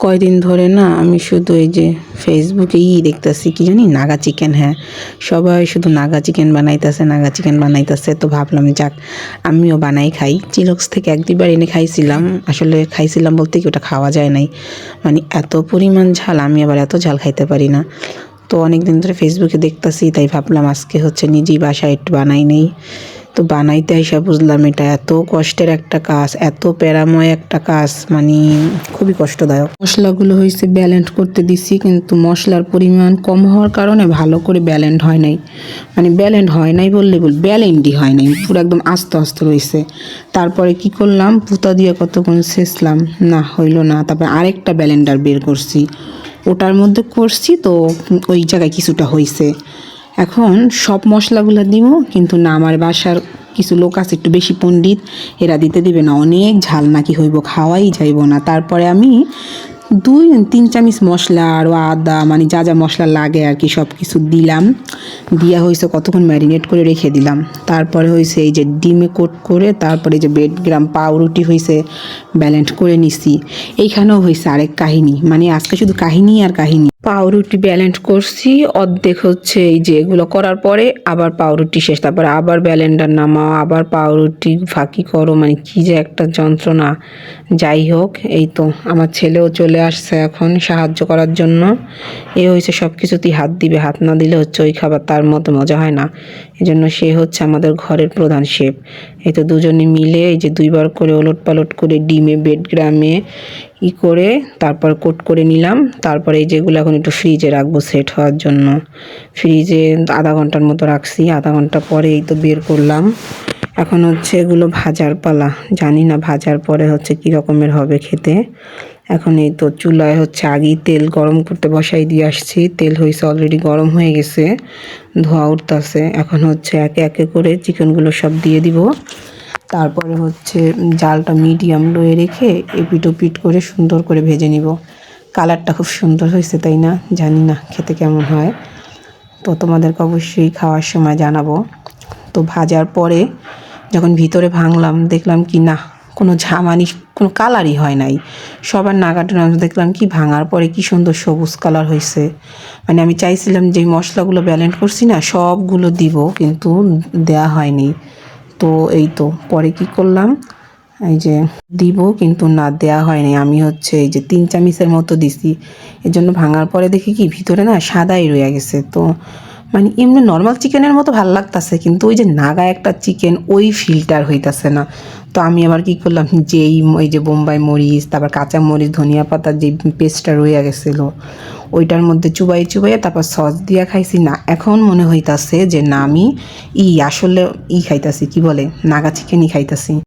কয়দিন ধরে না আমি শুধু এই যে ফেসবুকে দেখতেছি কি জানি নাগা চিকেন। হ্যাঁ, সবাই শুধু নাগা চিকেন বানাইতেছে, নাগা চিকেন বানাইতেছে। তো ভাবলাম যাক আমিও বানাই খাই। চিলক্স থেকে এক দুইবার এনে খাইছিলাম। আসলে খাইছিলাম বলতে কি ওটা খাওয়া যায় নাই, মানে এত পরিমাণ ঝাল, আমি আবার এত ঝাল খাইতে পারি না। তো অনেক দিন ধরে ফেসবুকে দেখতেছি, তাই ভাবলাম আজকে নিজেই বাসায় একটু বানাই নেই। তো বানাইতে আইসা বুঝলাম এটা এত কষ্টের একটা কাজ, এত প্যারাময় একটা কাজ, মানে খুবই কষ্টদায়ক। মশলাগুলো ব্যালেন্ড করতে দিছি, কিন্তু মশলার পরিমাণ কম হওয়ার কারণে ভালো করে ব্যালেন্ড হয় নাই। মানে ব্যালেন্ড হয় নাই বললে ব্যালেন্ডই হয় নাই, পুরো একদম আস্তে আস্তে রয়েছে। তারপরে কি করলাম, পুতা দিয়ে কতক্ষণ ছেঁচলাম, না হইলো না। তারপরে আরেকটা ব্যালেন্ডার বের করছি, ওটার মধ্যে করছি, তো ওই জায়গায় কিছুটা হয়েছে। এখন সব মশলাগুলো দিব, কিন্তু না, আমার বাসার কিছু লোক আছে একটু বেশি পণ্ডিত, এরা দিতে দিবে না, অনেক ঝাল নাকি হইব, খাওয়াই যাইব না। তারপরে আমি 2-3 চামচ মশলা আর আদা, মানে যা যা মশলা লাগে আর কি সব কিছু দিলাম। দিয়া কতক্ষণ ম্যারিনেট করে রেখে দিলাম। তারপরে এই যে ডিমে কোট করে, তারপরে যে ব্রেডগ্রাম পাউরুটি ব্যালেন্ড করে নিছি। এইখানেও আরেক কাহিনী, মানে আজকে শুধু কাহিনী আর কাহিনী। পাউরুটি ব্যালেন্ড করছি অর্ধেক, এই যে এগুলো করার পরে আবার পাউরুটি শেষ, তারপরে আবার ব্যালেন্ডার নামাও, আবার পাউরুটি ফাঁকি করো, মানে কি যে একটা যন্ত্রণা। যাই হোক, এই তো আমার ছেলেও চলে আসছে এখন সাহায্য করার জন্য। সব কিছুতেই হাত দিবে, হাত না দিলে ওই খাবার তার মতো মজা হয় না। এজন্য সে আমাদের ঘরের প্রধান শেফ। এই তো দুজনে মিলে এই যে 2বার করে ওলট পালট করে ডিমে ব্রেডগ্রামে করে তারপর কোট করে নিলাম। তারপরে এই যেগুলো এখন একটু ফ্রিজে রাখবো সেট হওয়ার জন্য। ফ্রিজে আধা ঘন্টার মতো রাখছি, আধা ঘন্টা পরে এই তো বের করলাম। এখন এগুলো ভাজার পালা। জানি না ভাজার পরে কি রকমের হবে খেতে। এখন এই তো চুলায় আগেই তেল গরম করতে বসাই দিয়ে আসছি। তেল অলরেডি গরম হয়ে গেছে, ধোঁয়া উঠতেছে। এখন একে একে করে চিকেনগুলো সব দিয়ে দিব। তারপরে জালটা মিডিয়াম লোয়ে রেখে এপিট ওপিট করে সুন্দর করে ভেজে নিব। কালারটা খুব সুন্দর হয়েছে, তাই না? জানি না খেতে কেমন হয়, তো তোমাদেরকে অবশ্যই খাওয়ার সময় জানাবো। তো ভাজার পরে যখন ভিতরে ভাঙলাম, দেখলাম কি না, কোনো ঝামানি, কোনো কালারই হয় নাই। সবার নাগাটা দেখলাম কি ভাঙার পরে কি সুন্দর সবুজ কালার হয়েছে। মানে আমি চাইছিলাম যে মশলাগুলো ব্যালেন্ড করছি না, সবগুলো দিব, কিন্তু দেয়া হয়নি। তো এই তো পরে কি করলাম, এই যে দিব, কিন্তু না, দেয়া হয়নি। আমি এই যে 3 চামচের মতো দিছি। এর জন্য ভাঙার পরে দেখি কি ভিতরে না সাদাই রয়ে গেছে। তো মানে এমনি নর্মাল চিকেনের মতো ভালো লাগতেছে, কিন্তু ওই যে নাগা একটা চিকেন ওই ফিল্টার হইতাছে না। তো আমি আবার কি করলাম, ওই যে বোম্বাই মরিচ, তারপর কাঁচা মরিচ, ধনিয়া পাতার যে পেস্টটা রয়ে গেছিলো, ওইটার মধ্যে চুবাইয়ে তারপর সস দিয়া খাইছি। না, এখন মনে হইতাছে যে না, আমি আসলে খাইতাছি, কি বলে, নাগা চিকেনই খাইতাছি।